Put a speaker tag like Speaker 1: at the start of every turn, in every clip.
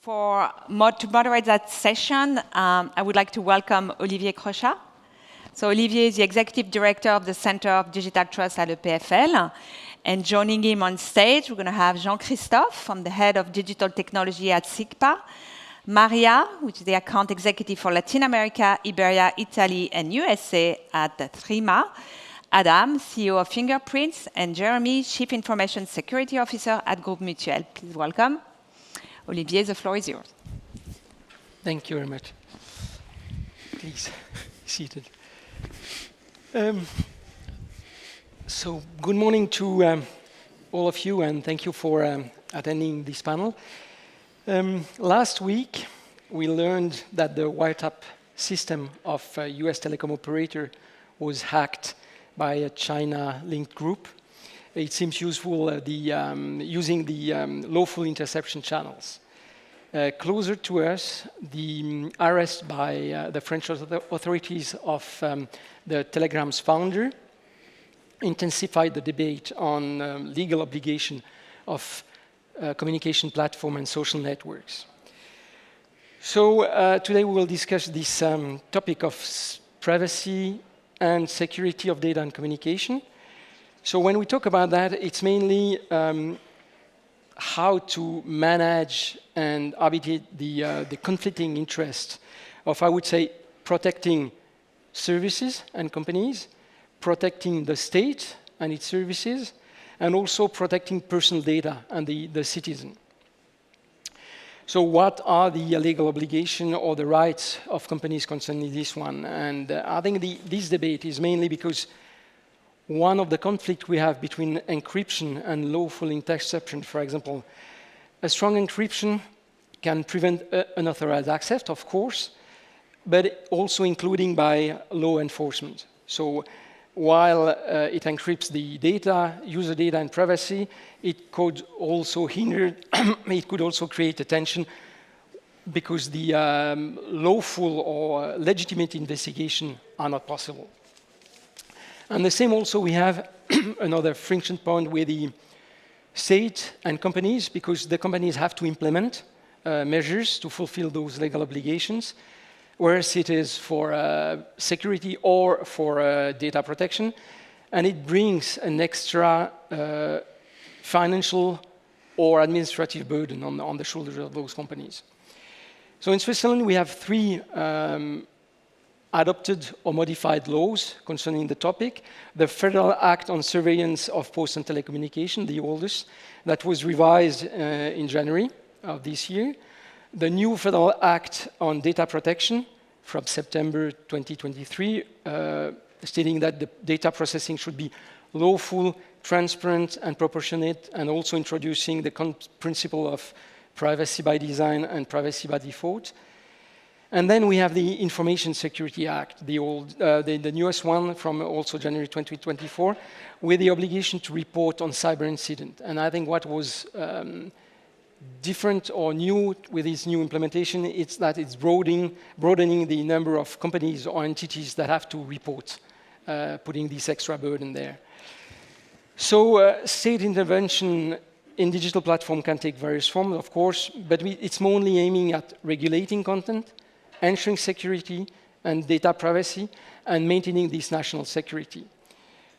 Speaker 1: To moderate that session, I would like to welcome Olivier Crochat. So Olivier is the Executive Director of the Center of Digital Trust at EPFL. And joining him on stage, we're going to have Jean-Christophe, the Head of Digital Technology at SICPA, Maria, which is the Account Executive for Latin America, Iberia, Italy, and USA at Threema, Adam, CEO of Fingerprints, and Jeremy, Chief Information Security Officer at Groupe Mutuel. Please welcome. Olivier, the floor is yours.
Speaker 2: Thank you very much. Please, seated. So good morning to all of you, and thank you for attending this panel. Last week, we learned that the wiretap system of a US telecom operator was hacked by a China-linked group. It seems useful using the lawful interception channels. Closer to us, the arrest by the French authorities of the Telegram's founder intensified the debate on legal obligation of communication platform and social networks. So today we will discuss this topic of privacy and security of data and communication. So when we talk about that, it's mainly how to manage and arbitrate the conflicting interest of, I would say, protecting services and companies, protecting the state and its services, and also protecting personal data and the citizen. So what are the legal obligations or the rights of companies concerning this one? And I think this debate is mainly because one of the conflicts we have between encryption and lawful interception, for example, a strong encryption can prevent unauthorized access, of course, but also including by law enforcement. So while it encrypts the data, user data and privacy, it could also hinder, it could also create attention because the lawful or legitimate investigation are not possible. And the same also we have another friction point with the state and companies, because the companies have to implement measures to fulfill those legal obligations, whereas it is for security or for data protection, and it brings an extra financial or administrative burden on the shoulders of those companies. So in Switzerland, we have three adopted or modified laws concerning the topic. The Federal Act on Surveillance of Post and Telecommunication, the oldest, that was revised in January of this year. The new Federal Act on Data Protection from September 2023, stating that the data processing should be lawful, transparent, and proportionate, and also introducing the principle of privacy by design and privacy by default. And then we have the Information Security Act, the newest one from also January 2024, with the obligation to report on cyber incident. And I think what was different or new with this new implementation, it's that it's broadening the number of companies or entities that have to report, putting this extra burden there. So state intervention in digital platform can take various forms, of course, but it's mainly aiming at regulating content, ensuring security and data privacy, and maintaining this national security.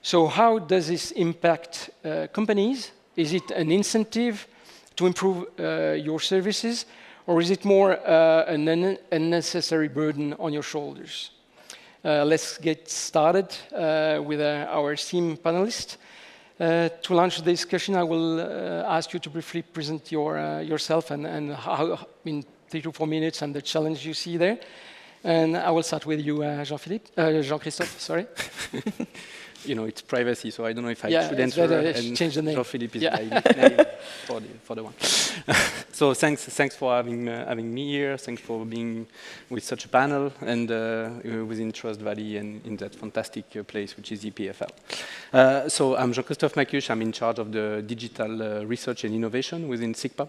Speaker 2: So how does this impact companies? Is it an incentive to improve your services, or is it more an unnecessary burden on your shoulders? Let's get started with our esteemed panelists. To launch the discussion, I will ask you to briefly present yourself and how, in 3 to 4 minutes, and the challenge you see there. And I will start with you, Jean-Christophe, sorry.
Speaker 3: You know, it's privacy, so I don't know if I should
Speaker 2: answer. And change the name.
Speaker 3: Jean-Philippe is name for the one. So thanks for having me here. Thanks for being with such a panel and within Trust Valley and in that fantastic place, which is EPFL. So I'm Jean-Christophe Macuche. I'm in charge of the digital research and innovation within SICPA.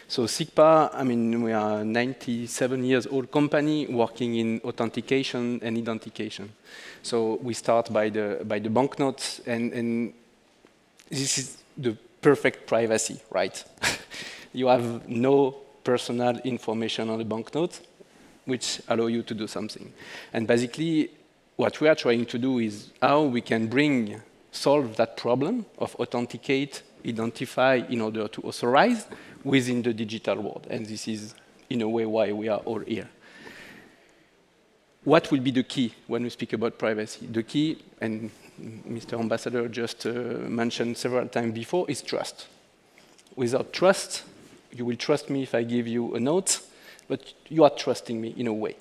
Speaker 3: So SICPA, I mean, we are a 97 years old company working in authentication and identification. So we start by the banknotes, and this is the perfect privacy, right? You have no personal information on the banknote, which allow you to do something. And basically, what we are trying to do is how we can solve that problem of authenticate, identify in order to authorize within the digital world. And this is, in a way, why we are all here. What will be the key when we speak about privacy? The key, and Mr. Ambassador just mentioned several times before, is trust. Without trust, you will trust me if I give you a note, but you are trusting me in a way.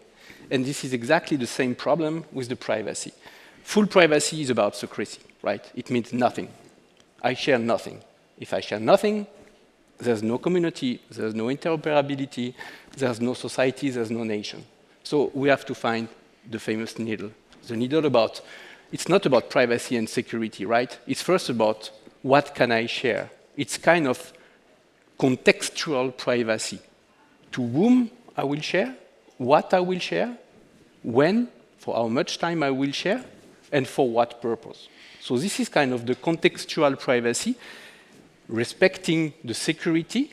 Speaker 3: And this is exactly the same problem with the privacy. Full privacy is about secrecy, right? It means nothing. I share nothing. If I share nothing, there's no community, there's no interoperability, there's no society, there's no nation. So we have to find the famous needle. The needle about, it's not about privacy and security, right? It's first about what can I share. It's kind of contextual privacy. To whom I will share, what I will share, when, for how much time I will share, and for what purpose. So this is kind of the contextual privacy, respecting the security,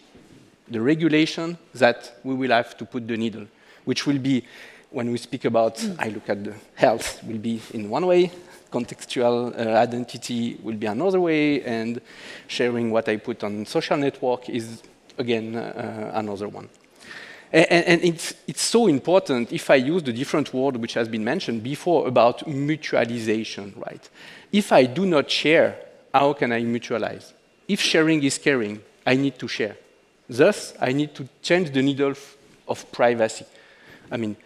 Speaker 3: the regulation that we will have to put the needle, which will be, when we speak about, I look at the health, will be in one way, contextual identity will be another way, and sharing what I put on social network is, again, another one. And it's so important, if I use the different word which has been mentioned before about mutualization, right? If I do not share, how can I mutualize? If sharing is caring, I need to share. Thus, I need to change the needle of privacy. I mean,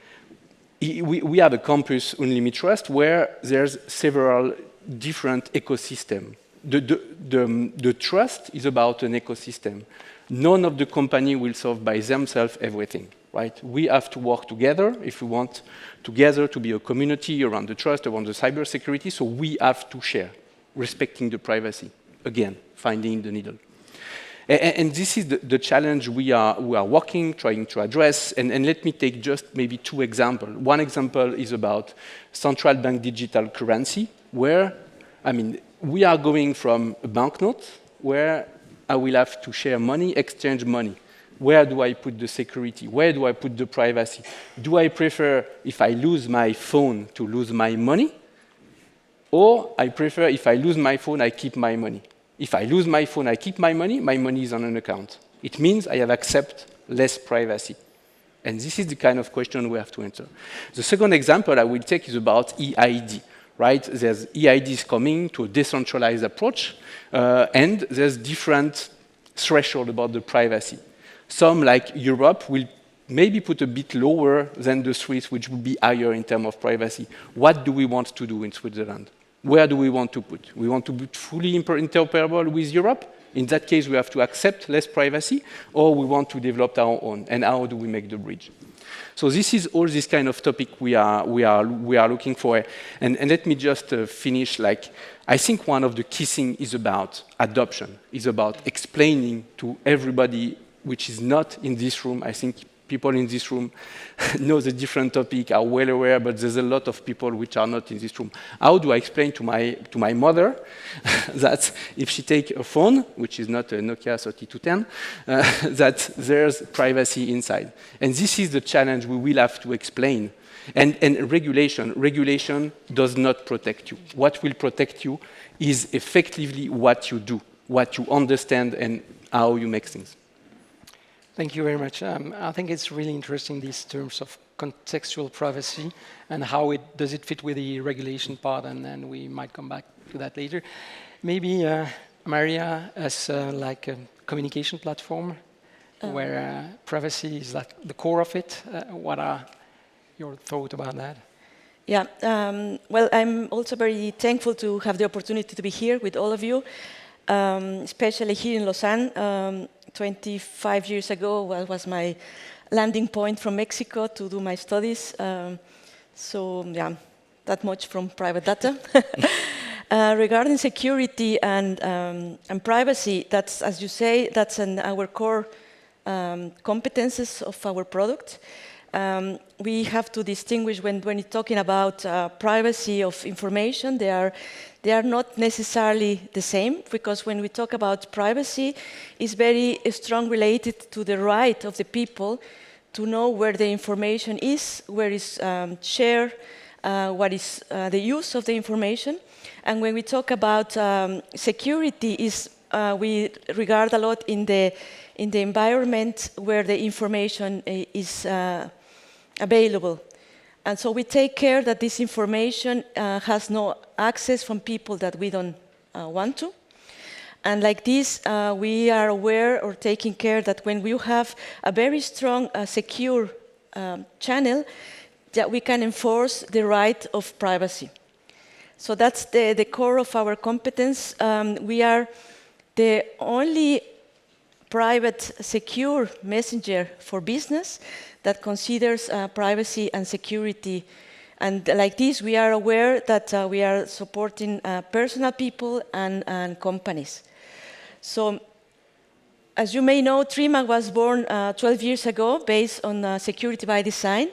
Speaker 3: we have a campus Unlimit Trust where there's several different ecosystems. The trust is about an ecosystem. None of the company will solve by themselves everything, right? We have to work together if we want together to be a community around the trust, around the cybersecurity, so we have to share, respecting the privacy. Again, finding the needle. And this is the challenge we are working, trying to address. And let me take just maybe two examples. One example is about central bank digital currency, where, I mean, we are going from a banknote where I will have to share money, exchange money. Where do I put the security? Where do I put the privacy? Do I prefer, if I lose my phone, to lose my money? Or I prefer, if I lose my phone, I keep my money. If I lose my phone, I keep my money is on an account. It means I have accept less privacy. And this is the kind of question we have to answer. The second example I will take is about EID, right? There's EIDs coming to a decentralized approach, and there's different threshold about the privacy. Some, like Europe, will maybe put a bit lower than the Swiss, which would be higher in terms of privacy. What do we want to do in Switzerland? Where do we want to put? We want to be fully interoperable with Europe. In that case, we have to accept less privacy, or we want to develop our own. And how do we make the bridge? So this is all this kind of topic we are looking for. And let me just finish. Like, I think one of the key things is about adoption. Is about explaining to everybody which is not in this room. I think people in this room know the different topic, are well aware, but there's a lot of people which are not in this room. How do I explain to my mother that if she takes a phone, which is not a Nokia 3210, that there's privacy inside? And this is the challenge we will have to explain. And regulation does not protect you. What will protect you is effectively what you do, what you understand, and how you make things.
Speaker 2: Thank you very much. I think it's really interesting, these terms of contextual privacy and how does it fit with the regulation part, and then we might come back to that later. Maybe Maria, as like a communication platform where privacy is like the core of it, what are your thoughts about that?
Speaker 4: Yeah, well, I'm also very thankful to have the opportunity to be here with all of you, especially here in Lausanne. 25 years ago was my landing point from Mexico to do my studies. So yeah, that much from private data. Regarding security and privacy, that's, as you say, that's our core competences of our product. we have to distinguish when we're talking about privacy of information. They are not necessarily the same, because when we talk about privacy, it's very strong related to the right of the people to know where the information is, where is shared, what is the use of the information. And when we talk about security, we regard a lot in the environment where the information is available. And so we take care that this information has no access from people that we don't want to. And like this, we are aware or taking care that when we have a very strong, secure channel, that we can enforce the right of privacy. So that's the core of our competence. We are the only private, secure messenger for business that considers privacy and security. And like this, we are aware that we are supporting personal people and companies. So, as you may know, Threema was born 12 years ago based on security by design.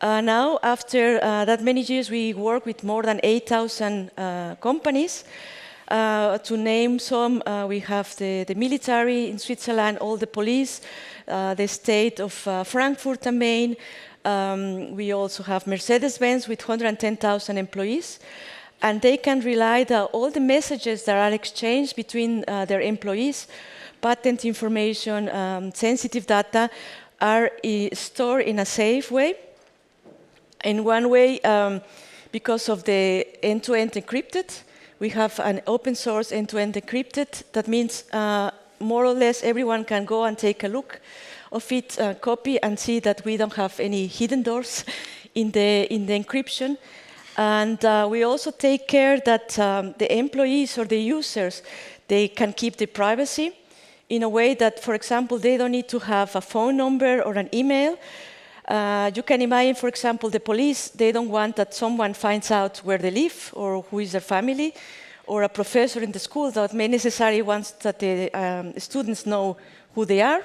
Speaker 4: Now, after that many years, we work with more than 8,000 companies. To name some, we have the military in Switzerland, all the police, the state of Frankfurt am Main. We also have Mercedes-Benz with 110,000 employees. And they can rely that all the messages that are exchanged between their employees, patent information, sensitive data, are stored in a safe way. In one way, because of the end-to-end encrypted, we have an open source end-to-end encrypted. That means more or less everyone can go and take a look of it, copy, and see that we don't have any hidden doors in the encryption. And we also take care that the employees or the users, they can keep the privacy in a way that, for example, they don't need to have a phone number or an email. You can imagine, for example, the police, they don't want that someone finds out where they live or who is their family, or a professor in the school that may necessarily wants that the students know who they are.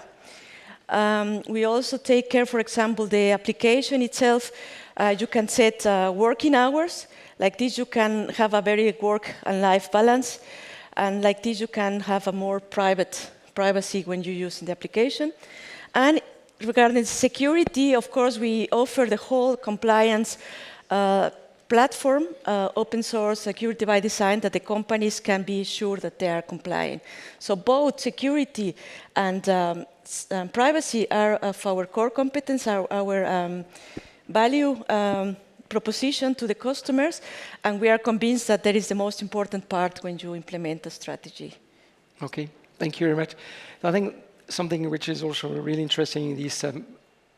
Speaker 4: We also take care, for example, the application itself. You can set working hours. Like this, you can have a very work and life balance. And like this, you can have a more privacy when you use the application. And regarding security, of course, we offer the whole compliance platform, open source security by design, that the companies can be sure that they are complying. So both security and privacy are of our core competence, our value proposition to the customers, and we are convinced that that is the most important part when you implement a strategy.
Speaker 2: Okay, thank you very much. I think something which is also really interesting is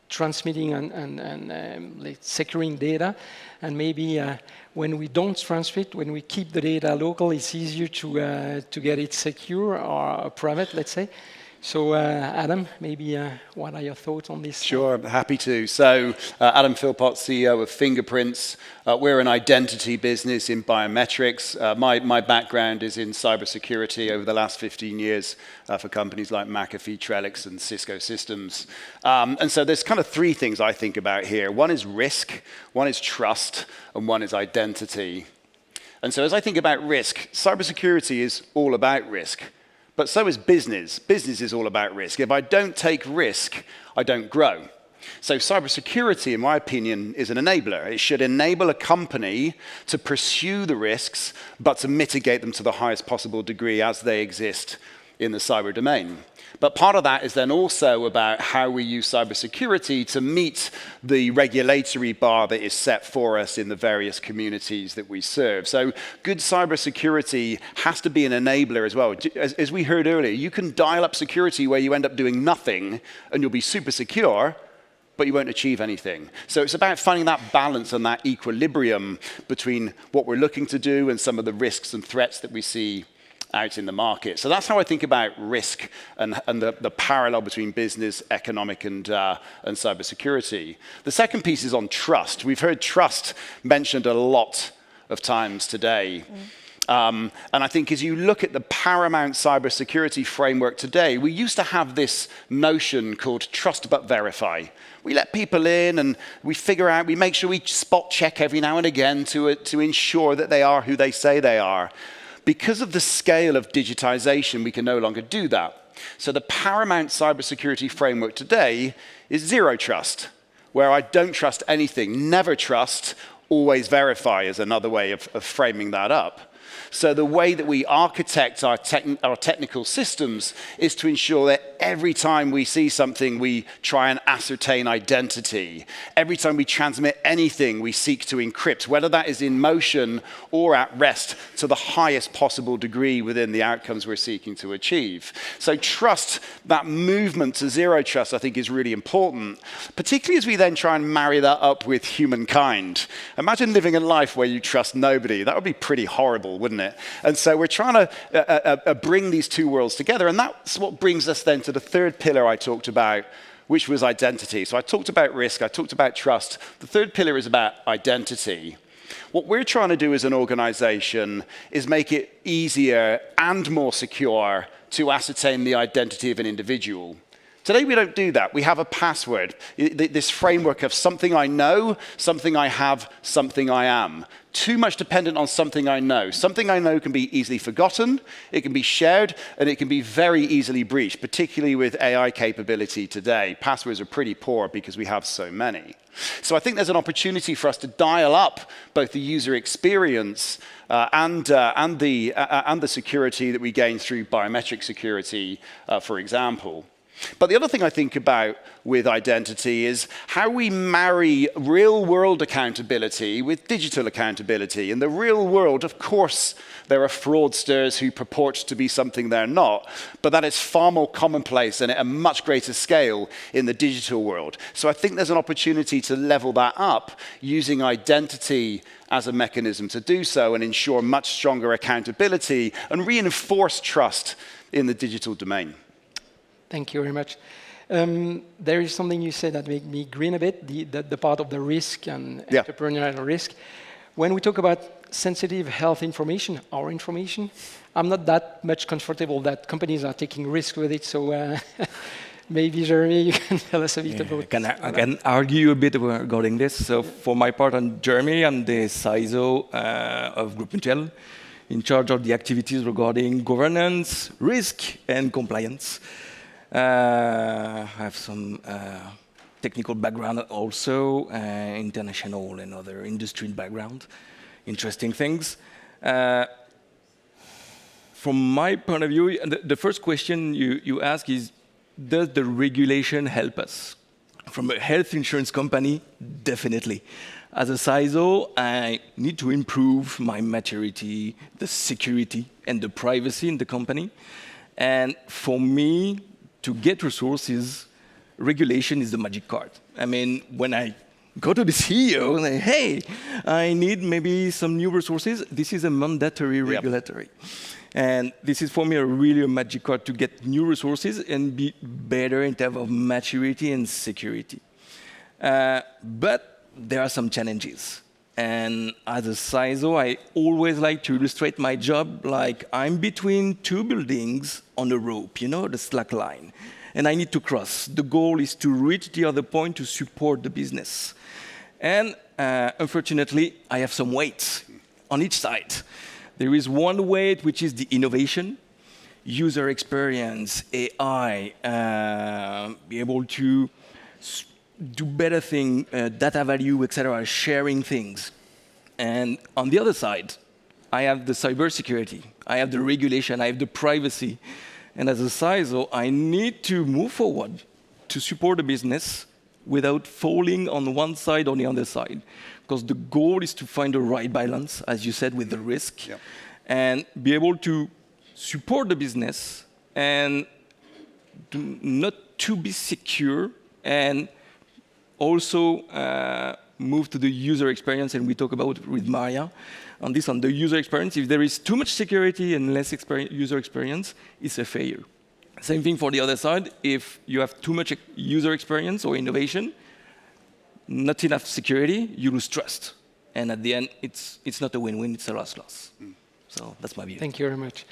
Speaker 2: transmitting and like securing data, and maybe when we don't transmit, when we keep the data local, it's easier to get it secure or private, let's say. So, Adam, maybe what are your thoughts on this?
Speaker 5: Sure, I'm happy to. So, Adam Philpott, CEO of Fingerprints. We're an identity business in biometrics. My background is in cybersecurity over the last 15 years for companies like McAfee, Trellix, and Cisco Systems. And so there's kind of three things I think about here. One is risk, one is trust, and one is identity. And so as I think about risk, cybersecurity is all about risk. But so is business. Business is all about risk. If I don't take risk, I don't grow. So cybersecurity, in my opinion, is an enabler. It should enable a company to pursue the risks, but to mitigate them to the highest possible degree as they exist in the cyber domain. But part of that is then also about how we use cybersecurity to meet the regulatory bar that is set for us in the various communities that we serve. So good cybersecurity has to be an enabler as well. As we heard earlier, you can dial up security where you end up doing nothing and you'll be super secure, but you won't achieve anything. So it's about finding that balance and that equilibrium between what we're looking to do and some of the risks and threats that we see out in the market. So that's how I think about risk and the parallel between business, economic, and cybersecurity. The second piece is on trust. We've heard trust mentioned a lot of times today. And I think as you look at the paramount cybersecurity framework today, we used to have this notion called trust but verify, we let people in and we make sure we spot check every now and again to ensure that they are who they say they are. Because of the scale of digitization, we can no longer do that. So the paramount cybersecurity framework today is zero trust, where I don't trust anything, never trust, always verify is another way of framing that up. So the way that we architect our technical systems is to ensure that every time we see something, we try and ascertain identity. Every time we transmit anything, we seek to encrypt, whether that is in motion or at rest, to the highest possible degree within the outcomes we're seeking to achieve. So trust, that movement to zero trust, I think is really important, particularly as we then try and marry that up with humankind. Imagine living a life where you trust nobody. That would be pretty horrible, wouldn't it? And so we're trying to bring these two worlds together, and that's what brings us then to the third pillar I talked about, which was identity. So I talked about risk, I talked about trust. The third pillar is about identity. What we're trying to do as an organization is make it easier and more secure to ascertain the identity of an individual. Today we don't do that. We have a password, this framework of something I know, something I have, something I am. Too much dependent on something I know. Something I know can be easily forgotten, it can be shared, and it can be very easily breached, particularly with AI capability today. Passwords are pretty poor because we have so many. So I think there's an opportunity for us to dial up both the user experience and the security that we gain through biometric security, for example. But the other thing I think about with identity is how we marry real-world accountability with digital accountability. In the real world, of course, there are fraudsters who purport to be something they're not, but that is far more commonplace and at a much greater scale in the digital world. So I think there's an opportunity to level that up using identity as a mechanism to do so and ensure much stronger accountability and reinforce trust in the digital domain.
Speaker 2: Thank you very much. There is something you said that made me grin a bit, the part of the risk and entrepreneurial risk. When we talk about sensitive health information, our information, I'm not that much comfortable that companies are taking risks with it. So maybe, Jeremy, you can tell us a bit about
Speaker 6: I can argue a bit regarding this. So for my part, I'm Jeremy. I'm the CISO of Groupe Mutuel, in charge of the activities regarding governance, risk, and compliance. I have some technical background also, international and other industry background, interesting things. From my point of view, the first question you ask is, does the regulation help us? From a health insurance company, definitely. As a CISO, I need to improve my maturity, the security, and the privacy in the company. And for me, to get resources, regulation is the magic card. I mean, when I go to the CEO and say, hey, I need maybe some new resources, this is a mandatory regulatory. And this is for me really a magic card to get new resources and be better in terms of maturity and security. But there are some challenges. And as a CISO, I always like to illustrate my job like I'm between two buildings on a rope, you know, the slack line. And I need to cross. The goal is to reach the other point to support the business. And unfortunately, I have some weights on each side. There is one weight, which is the innovation, user experience, AI, be able to do better things, data value, etc., sharing things. And on the other side, I have the cybersecurity, I have the regulation, I have the privacy. And as a CISO, I need to move forward to support the business without falling on one side or the other side. Because the goal is to find the right balance, as you said, with the risk, and be able to support the business and not to be secure and also move to the user experience, and we talk about with Maria on this, on the user experience. If there is too much security and less user experience, it's a failure. Same thing for the other side. If you have too much user experience or innovation, not enough security, you lose trust. And at the end, it's not a win-win, it's a loss-loss. So that's my view.
Speaker 2: Thank you very much.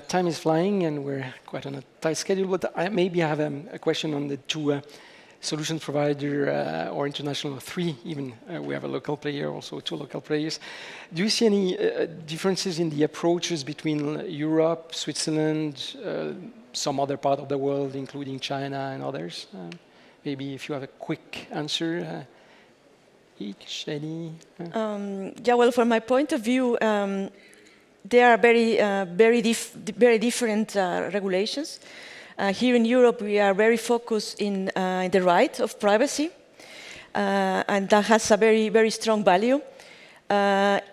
Speaker 2: Time is flying, and we're quite on a tight schedule, but maybe I have a question on the two solution provider or international, 3 even. We have a local player, also 2 local players. Do you see any differences in the approaches between Europe, Switzerland, some other part of the world, including China and others? Maybe if you have a quick answer, each, any?
Speaker 4: Yeah, well, from my point of view, there are very different regulations. Here in Europe, we are very focused in the right of privacy, and that has a very strong value.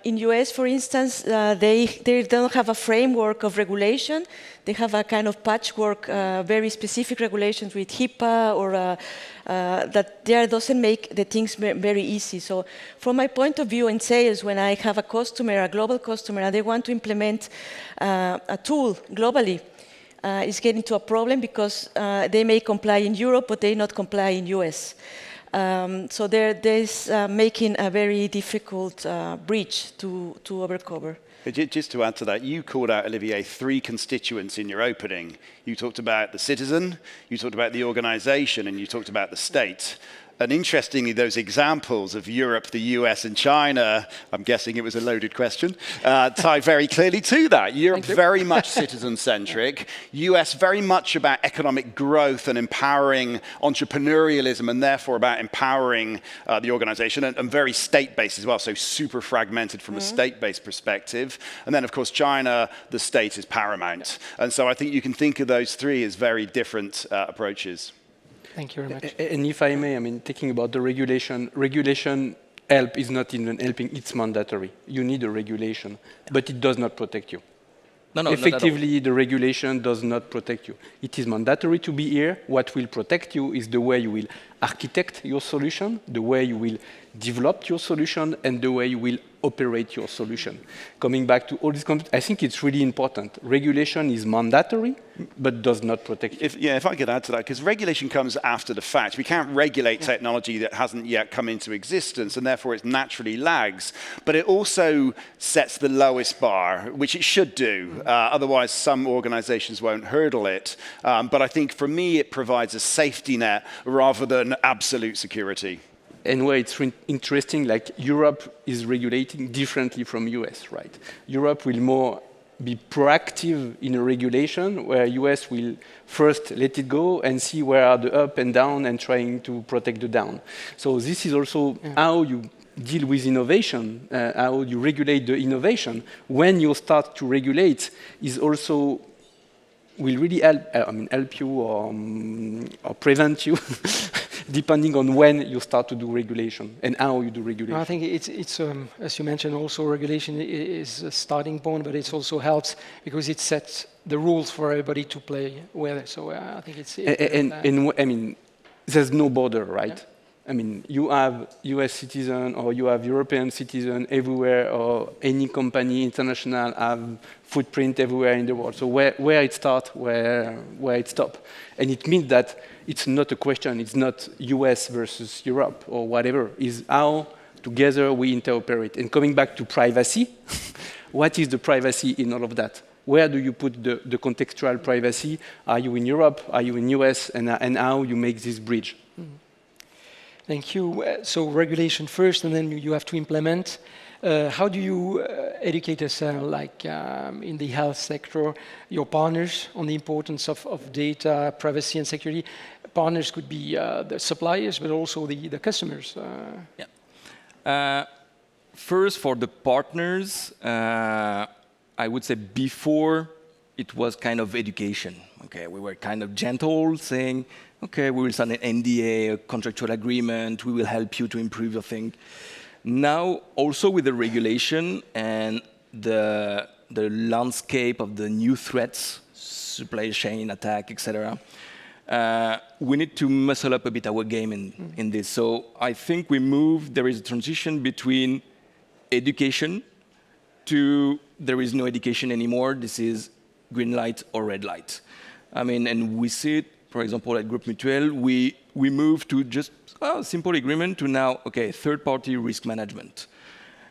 Speaker 4: In US, for instance, they don't have a framework of regulation. They have a kind of patchwork, very specific regulations with HIPAA, or that there doesn't make the things very easy. So from my point of view in sales, when I have a customer, a global customer, and they want to implement a tool globally, it's getting to a problem because they may comply in Europe, but they not comply in US. So there's making a very difficult bridge to overcover.
Speaker 5: Just to add to that, you called out, Olivier, 3 constituents in your opening. You talked about the citizen, you talked about the organization, and you talked about the state. And interestingly, those examples of Europe, the US, and China, I'm guessing it was a loaded question, tie very clearly to that. Europe very much citizen-centric, US very much about economic growth and empowering entrepreneurialism, and therefore about empowering the organization, and very state-based as well, so super fragmented from a state-based perspective. And then, of course, China, the state is paramount. And so I think you can think of those 3 as very different approaches.
Speaker 2: Thank you very much.
Speaker 3: And if I may, I mean, thinking about the regulation help is not even helping, it's mandatory. You need a regulation, but it does not protect you.
Speaker 6: No,
Speaker 3: effectively, the regulation does not protect you. It is mandatory to be here. What will protect you is the way you will architect your solution, the way you will develop your solution, and the way you will operate your solution. Coming back to all this, I think it's really important. Regulation is mandatory, but does not protect you.
Speaker 5: If I could add to that, because regulation comes after the fact. We can't regulate technology that hasn't yet come into existence, and therefore it naturally lags. But it also sets the lowest bar, which it should do. Otherwise, some organizations won't hurdle it. But I think for me, it provides a safety net rather than absolute security.
Speaker 3: And where it's interesting, like Europe is regulating differently from US, right? Europe will more be proactive in a regulation, where US will first let it go and see where are the up and down and trying to protect the down. So this is also how you deal with innovation, how you regulate the innovation. When you start to regulate is also will really help you or prevent you depending on when you start to do regulation and how you do regulation.
Speaker 2: I think it's as you mentioned, also regulation is a starting point, but it also helps because it sets the rules for everybody to play with. So I think it's...
Speaker 3: I mean, there's no border, right? Yeah. I mean, you have US citizen or you have European citizen everywhere, or any company international have footprint everywhere in the world. So where it starts, where it stops. And it means that it's not a question, it's not US versus Europe or whatever, it's how together we interoperate. And coming back to privacy, what is the privacy in all of that? Where do you put the contextual privacy? Are you in Europe? Are you in US? And how you make this bridge?
Speaker 2: Mm-hmm. Thank you. So regulation first, and then you have to implement. How do you educate us, in the health sector, your partners on the importance of data, privacy, and security? Partners could be the suppliers, but also the customers.
Speaker 6: First, for the partners, I would say before it was kind of education. Okay, we were kind of gentle, saying, okay, we will sign an NDA, a contractual agreement, we will help you to improve your thing. Now, also with the regulation and the landscape of the new threats, supply chain attack, etc., we need to muscle up a bit our game in this. So I think there is a transition between education to there is no education anymore. This is green light or red light. I mean, and we see it, for example, at Groupe Mutuel, we move to just a simple agreement to now, okay, third-party risk management.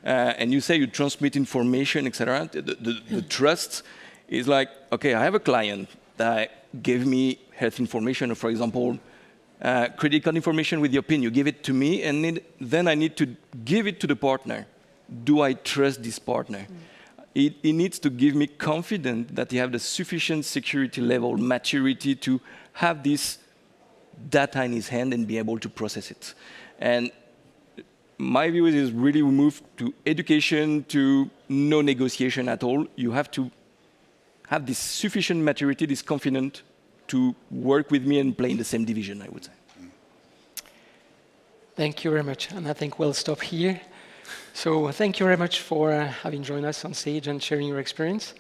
Speaker 6: And you say you transmit information, etc. The trust is like, okay, I have a client that gave me health information, for example, credit card information with your PIN. You give it to me, and then I need to give it to the partner. Do I trust this partner? It needs to give me confidence that you have the sufficient security level, maturity to have this data in his hand and be able to process it. And my view is really we move to education, to no negotiation at all. You have to have this sufficient maturity, this confidence to work with me and play in the same division, I would say.
Speaker 2: Thank you very much. And I think we'll stop here. So thank you very much for having joined us on stage and sharing your experience.